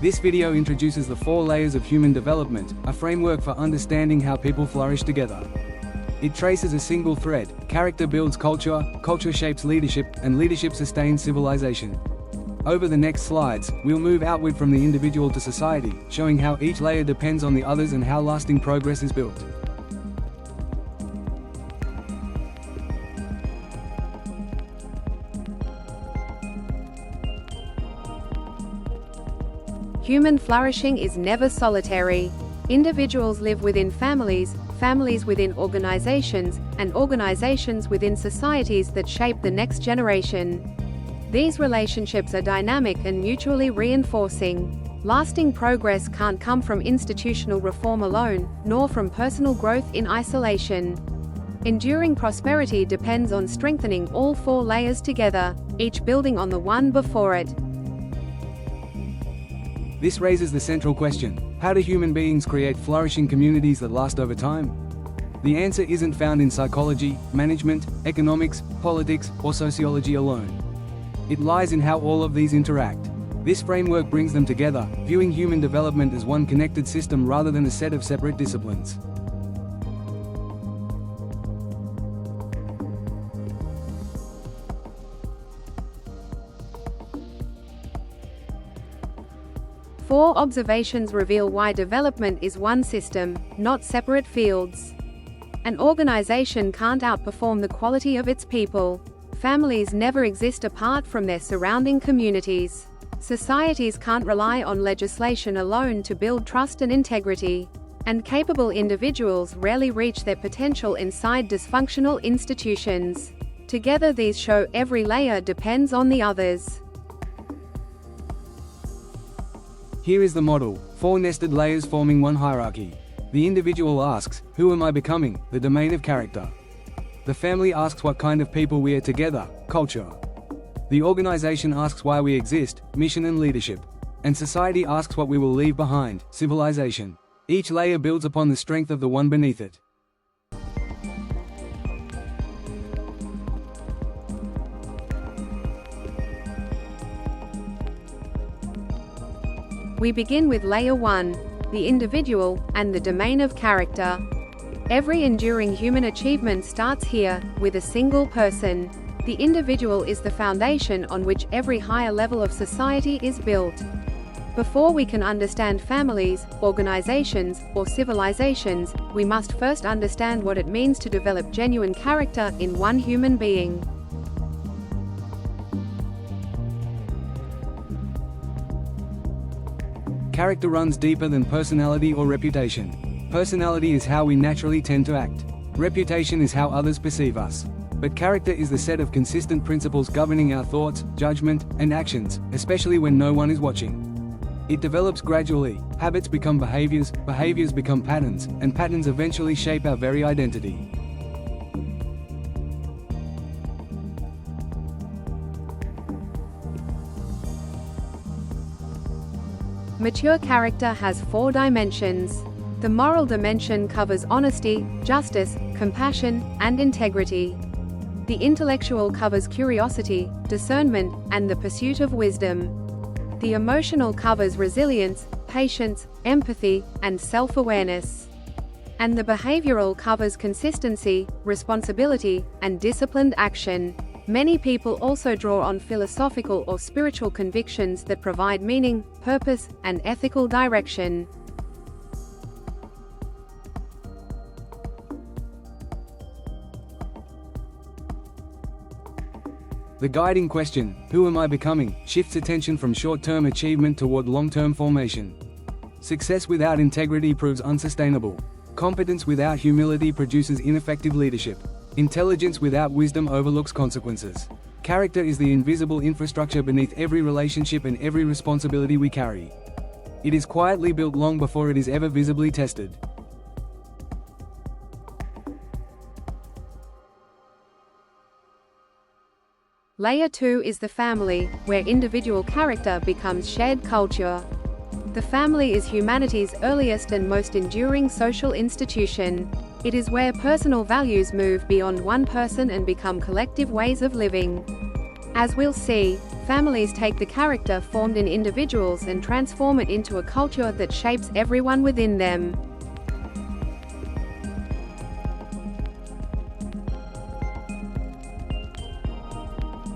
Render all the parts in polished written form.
This video introduces the 4 layers of human development, a framework for understanding how people flourish together. It traces a single thread: character builds culture, culture shapes leadership, and leadership sustains civilization. Over the next slides, we'll move outward from the individual to society, showing how each layer depends on the others and how lasting progress is built. Human flourishing is never solitary. Individuals live within families, families within organizations, and organizations within societies that shape the next generation. These relationships are dynamic and mutually reinforcing. Lasting progress can't come from institutional reform alone, nor from personal growth in isolation. Enduring prosperity depends on strengthening all 4 layers together, each building on the one before it. This raises the central question: how do human beings create flourishing communities that last over time? The answer isn't found in psychology, management, economics, politics, or sociology alone. It lies in how all of these interact. This framework brings them together, viewing human development as one connected system rather than a set of separate disciplines. Four observations reveal why development is one system, not separate fields. An organization can't outperform the quality of its people. Families never exist apart from their surrounding communities. Societies can't rely on legislation alone to build trust and integrity. And capable individuals rarely reach their potential inside dysfunctional institutions. Together these show every layer depends on the others. Here is the model: 4 nested layers forming one hierarchy. The individual asks, "Who am I becoming?" the domain of character. The family asks what kind of people we are together, culture. The organization asks why we exist, mission and leadership. And society asks what we will leave behind, civilization. Each layer builds upon the strength of the one beneath it. We begin with Layer 1, the individual, and the domain of character. Every enduring human achievement starts here, with a single person. The individual is the foundation on which every higher level of society is built. Before we can understand families, organizations, or civilizations, we must first understand what it means to develop genuine character in one human being. Character runs deeper than personality or reputation. Personality is how we naturally tend to act. Reputation is how others perceive us. But character is the set of consistent principles governing our thoughts, judgment, and actions, especially when no one is watching. It develops gradually. Habits become behaviors, behaviors become patterns, and patterns eventually shape our very identity. Mature character has 4 dimensions. The moral dimension covers honesty, justice, compassion, and integrity. The intellectual covers curiosity, discernment, and the pursuit of wisdom. The emotional covers resilience, patience, empathy, and self-awareness. And the behavioral covers consistency, responsibility, and disciplined action. Many people also draw on philosophical or spiritual convictions that provide meaning, purpose, and ethical direction. The guiding question, "Who am I becoming?" shifts attention from short-term achievement toward long-term formation. Success without integrity proves unsustainable. Competence without humility produces ineffective leadership. Intelligence without wisdom overlooks consequences. Character is the invisible infrastructure beneath every relationship and every responsibility we carry. It is quietly built long before it is ever visibly tested. Layer 2 is the family, where individual character becomes shared culture. The family is humanity's earliest and most enduring social institution. It is where personal values move beyond one person and become collective ways of living. As we'll see, families take the character formed in individuals and transform it into a culture that shapes everyone within them.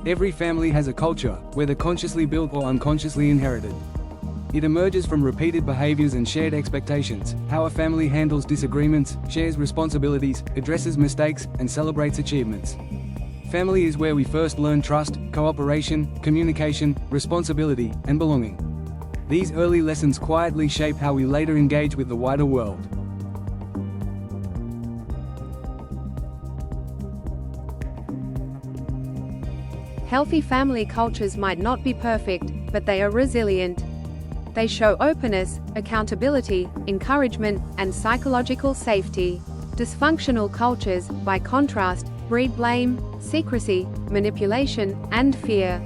Every family has a culture, whether consciously built or unconsciously inherited. It emerges from repeated behaviors and shared expectations, how a family handles disagreements, shares responsibilities, addresses mistakes, and celebrates achievements. Family is where we first learn trust, cooperation, communication, responsibility, and belonging. These early lessons quietly shape how we later engage with the wider world. Healthy family cultures might not be perfect, but they are resilient. They show openness, accountability, encouragement, and psychological safety. Dysfunctional cultures, by contrast, breed blame, secrecy, manipulation, and fear.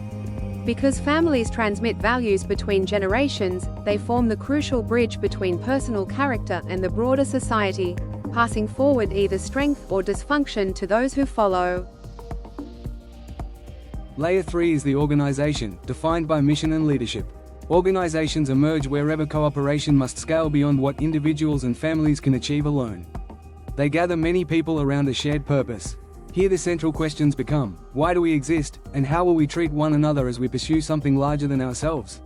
Because families transmit values between generations, they form the crucial bridge between personal character and the broader society, passing forward either strength or dysfunction to those who follow. Layer 3 is the organization, defined by mission and leadership. Organizations emerge wherever cooperation must scale beyond what individuals and families can achieve alone. They gather many people around a shared purpose. Here the central questions become, why do we exist, and how will we treat one another as we pursue something larger than ourselves?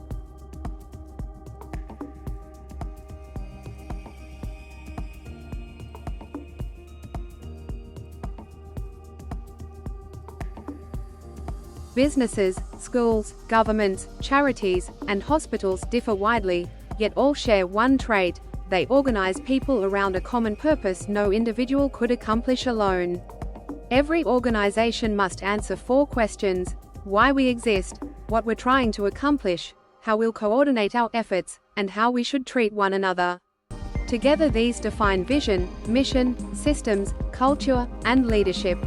Businesses, schools, governments, charities, and hospitals differ widely, yet all share one trait: they organize people around a common purpose no individual could accomplish alone. Every organization must answer 4 questions: why we exist, what we're trying to accomplish, how we'll coordinate our efforts, and how we should treat one another. Together these define vision, mission, systems, culture, and leadership.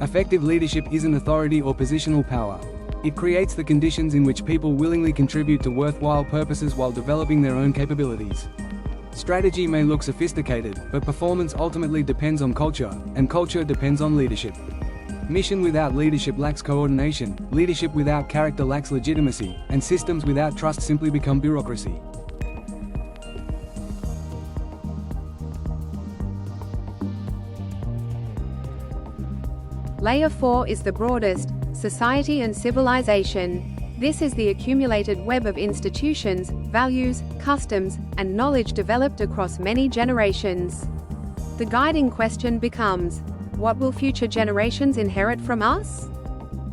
Effective leadership isn't authority or positional power. It creates the conditions in which people willingly contribute to worthwhile purposes while developing their own capabilities. Strategy may look sophisticated, but performance ultimately depends on culture, and culture depends on leadership. Mission without leadership lacks coordination, leadership without character lacks legitimacy, and systems without trust simply become bureaucracy. Layer 4 is the broadest: society and civilization. This is the accumulated web of institutions, values, customs, and knowledge developed across many generations. The guiding question becomes, what will future generations inherit from us?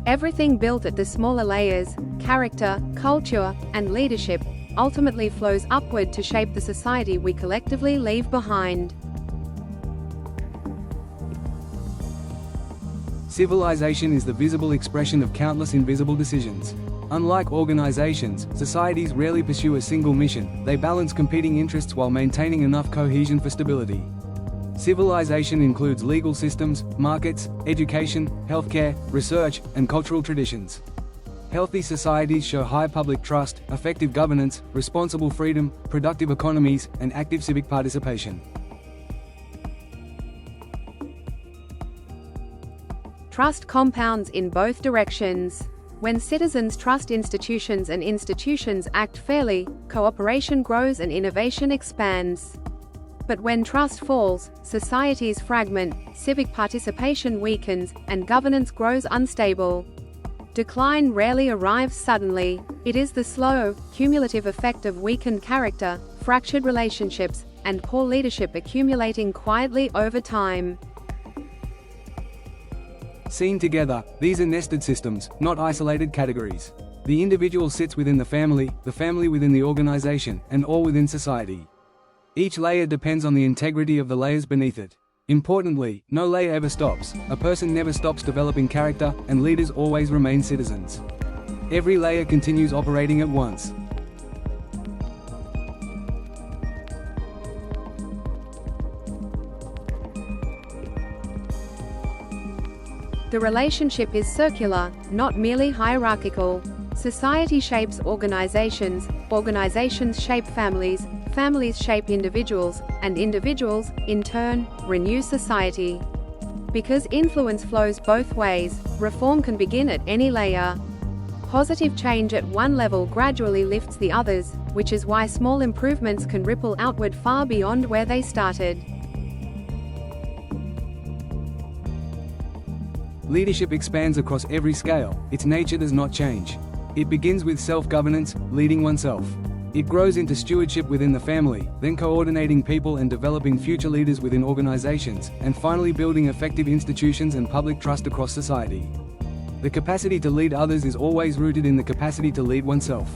Everything built at the smaller layers, character, culture, and leadership, ultimately flows upward to shape the society we collectively leave behind. Civilization is the visible expression of countless invisible decisions. Unlike organizations, societies rarely pursue a single mission. They balance competing interests while maintaining enough cohesion for stability. Civilization includes legal systems, markets, education, healthcare, research, and cultural traditions. Healthy societies show high public trust, effective governance, responsible freedom, productive economies, and active civic participation. Trust compounds in both directions. When citizens trust institutions and institutions act fairly, cooperation grows and innovation expands. But when trust falls, societies fragment, civic participation weakens, and governance grows unstable. Decline rarely arrives suddenly. It is the slow, cumulative effect of weakened character, fractured relationships, and poor leadership accumulating quietly over time. Seen together, these are nested systems, not isolated categories. The individual sits within the family within the organization, and all within society. Each layer depends on the integrity of the layers beneath it. Importantly, no layer ever stops. A person never stops developing character, and leaders always remain citizens. Every layer continues operating at once. The relationship is circular, not merely hierarchical. Society shapes organizations, organizations shape families, families shape individuals, and individuals, in turn, renew society. Because influence flows both ways, reform can begin at any layer. Positive change at one level gradually lifts the others, which is why small improvements can ripple outward far beyond where they started. Leadership expands across every scale, its nature does not change. It begins with self-governance, leading oneself. It grows into stewardship within the family, then coordinating people and developing future leaders within organizations, and finally building effective institutions and public trust across society. The capacity to lead others is always rooted in the capacity to lead oneself.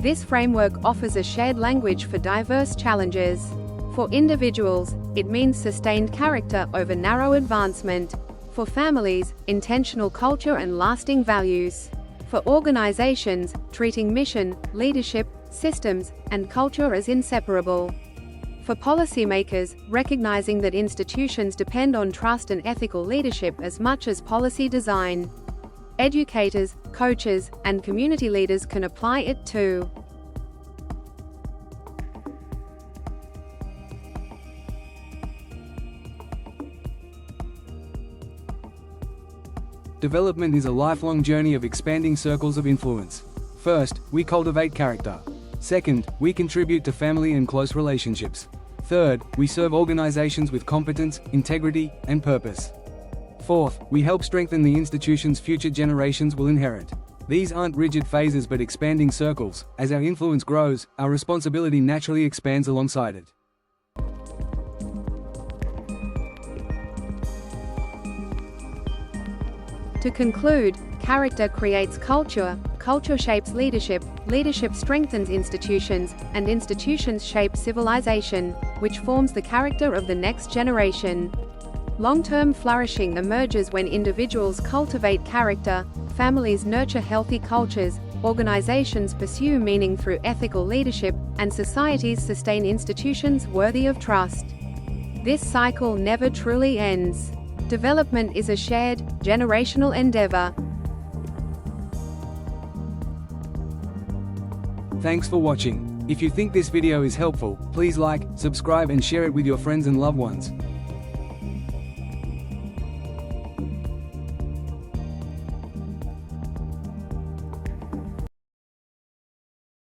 This framework offers a shared language for diverse challenges. For individuals, it means sustained character over narrow advancement. For families, intentional culture and lasting values. For organizations, treating mission, leadership, systems, and culture as inseparable. For policymakers, recognizing that institutions depend on trust and ethical leadership as much as policy design. Educators, coaches, and community leaders can apply it too. Development is a lifelong journey of expanding circles of influence. First, we cultivate character. Second, we contribute to family and close relationships. Third, we serve organizations with competence, integrity, and purpose. Fourth, we help strengthen the institutions future generations will inherit. These aren't rigid phases but expanding circles. As our influence grows, our responsibility naturally expands alongside it. To conclude, character creates culture, culture shapes leadership, leadership strengthens institutions, and institutions shape civilization, which forms the character of the next generation. Long-term flourishing emerges when individuals cultivate character, families nurture healthy cultures, organizations pursue meaning through ethical leadership, and societies sustain institutions worthy of trust. This cycle never truly ends. Development is a shared, generational endeavor. Thanks for watching. If you think this video is helpful, please like, subscribe and share it with your friends and loved ones.